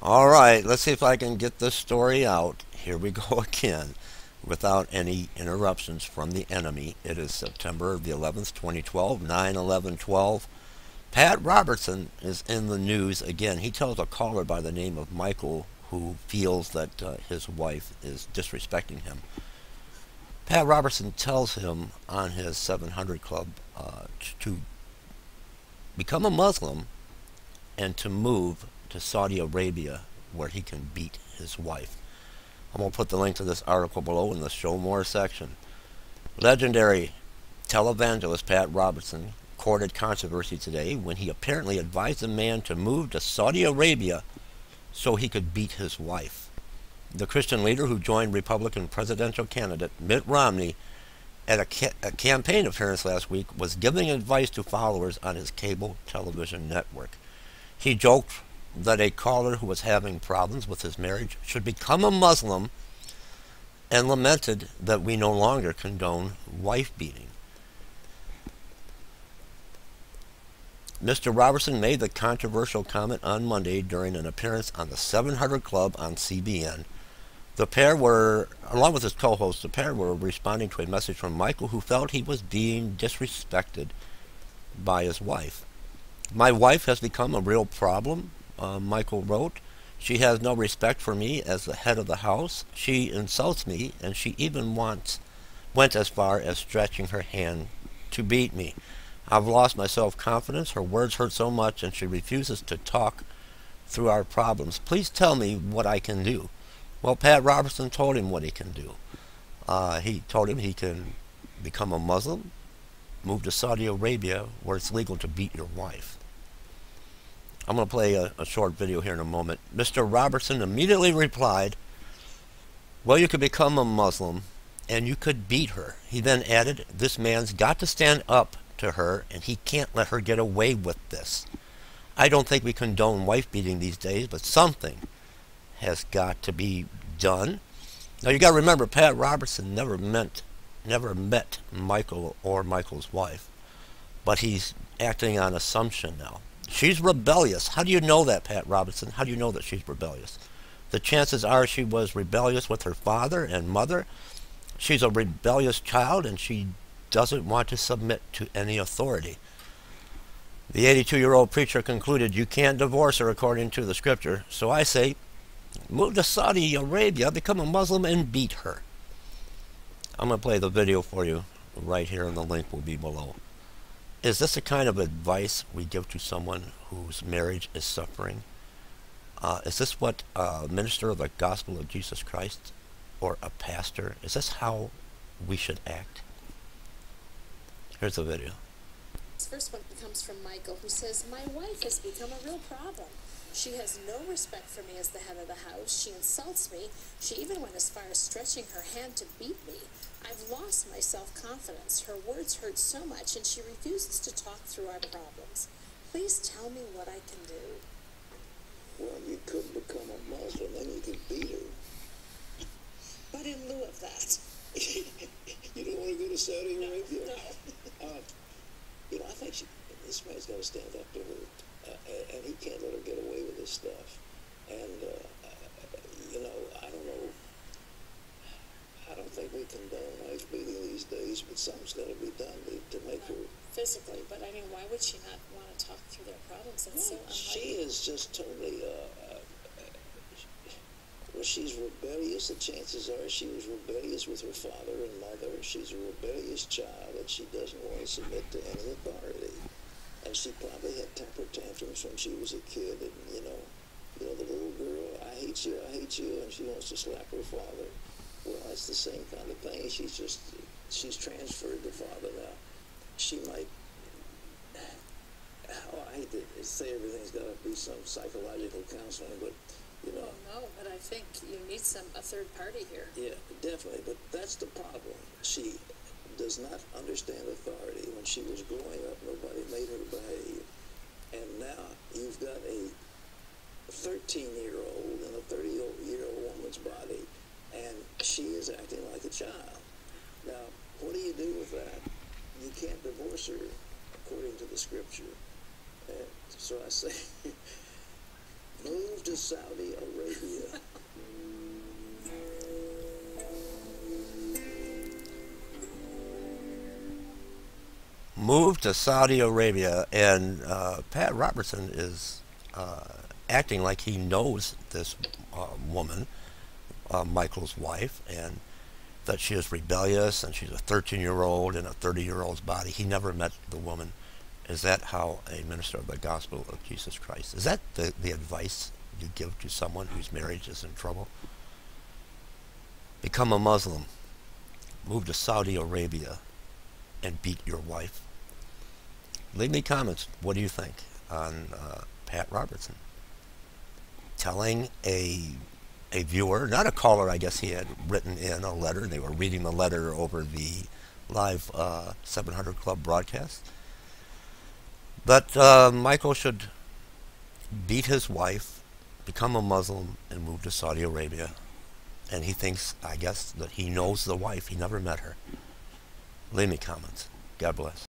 All right, let's see if I can get this story out. Here we go again, without any interruptions from the enemy. It is September the 11th, 2012, 9/11/12. Pat Robertson is in the news again. He tells a caller by the name of Michael who feels that his wife is disrespecting him. Pat Robertson tells him on his 700 Club to become a Muslim and to move to Saudi Arabia where he can beat his wife. I'm going to put the link to this article below in the Show More section. Legendary televangelist Pat Robertson courted controversy today when he apparently advised a man to move to Saudi Arabia so he could beat his wife. The Christian leader who joined Republican presidential candidate Mitt Romney at a campaign appearance last week was giving advice to followers on his cable television network. He joked that a caller who was having problems with his marriage should become a Muslim and lamented that we no longer condone wife beating. Mr. Robertson made the controversial comment on Monday during an appearance on the 700 Club on CBN. The pair were, along with his co-host, the pair were responding to a message from Michael who felt he was being disrespected by his wife. My wife has become a real problem, Michael wrote. She has no respect for me as the head of the house. She insults me, and she even went as far as stretching her hand to beat me. I've lost my self-confidence. Her words hurt so much, and she refuses to talk through our problems. Please tell me what I can do. Well, Pat Robertson told him what he can do. He told him he can become a Muslim, move to Saudi Arabia where it's legal to beat your wife. I'm going to play a short video here in a moment. Mr. Robertson immediately replied, well, you could become a Muslim and you could beat her. He then added, this man's got to stand up to her and he can't let her get away with this. I don't think we condone wife beating these days, but something has got to be done. Now you got to remember, Pat Robertson never met Michael or Michael's wife, but he's acting on assumption now. She's rebellious. How do you know that, Pat Robertson? How do you know that she's rebellious? The chances are she was rebellious with her father and mother. She's a rebellious child and she doesn't want to submit to any authority. The 82-year-old preacher concluded, you can't divorce her according to the scripture, so I say, move to Saudi Arabia, become a Muslim, and beat her. I'm going to play the video for you right here, and the link will be below. Is this the kind of advice we give to someone whose marriage is suffering? Is this what a minister of the gospel of Jesus Christ or a pastor, is this how we should act? Here's the video. This first one comes from Michael, who says, my wife has become a real problem. She has no respect for me as the head of the house. She insults me. She even went as far as stretching her hand to beat me. I've lost my self-confidence. Her words hurt so much, and she refuses to talk through our problems. Please tell me what I can do. Well, you could become a Muslim and you could beat her. But in lieu of that. You don't want to go to Saudi Arabia? No. I think this man's got to stand up to her. And he can't let her get away with this stuff. And, I don't know. I don't think we condone wife beating these days, but something's got to be done to make her... Physically, but I mean, why would she not want to talk through their problems? That's so unlike... She is just totally... she's rebellious. The chances are she was rebellious with her father and mother. She's a rebellious child, and she doesn't want to submit to any authority. And she probably had temper tantrums when she was a kid, and, the little girl, I hate you, and she wants to slap her father. Well, it's the same kind of thing. She's transferred the father now. She might, I hate to say everything's got to be some psychological counseling, but, Well, no, but I think you need a third party here. Yeah, definitely, but that's the problem. She does not understand authority. When she was growing up, nobody made her behave. And now you've got a 13-year-old in a 30-year-old woman's body, and she is acting like a child. Now, what do you do with that? You can't divorce her according to the scripture. So I say, move move to Saudi Arabia. Moved to Saudi Arabia, and Pat Robertson is acting like he knows this woman, Michael's wife, and that she is rebellious and she's a 13-year-old in a 30-year-old's body. He never met the woman. Is that how a minister of the gospel of Jesus Christ? Is that the advice you give to someone whose marriage is in trouble? Become a Muslim. Move to Saudi Arabia and beat your wife. Leave me comments. What do you think on Pat Robertson telling a viewer, not a caller, I guess he had written in a letter. They were reading the letter over the live 700 Club broadcast. But Michael should beat his wife, become a Muslim, and move to Saudi Arabia. And he thinks, I guess, that he knows the wife. He never met her. Leave me comments. God bless.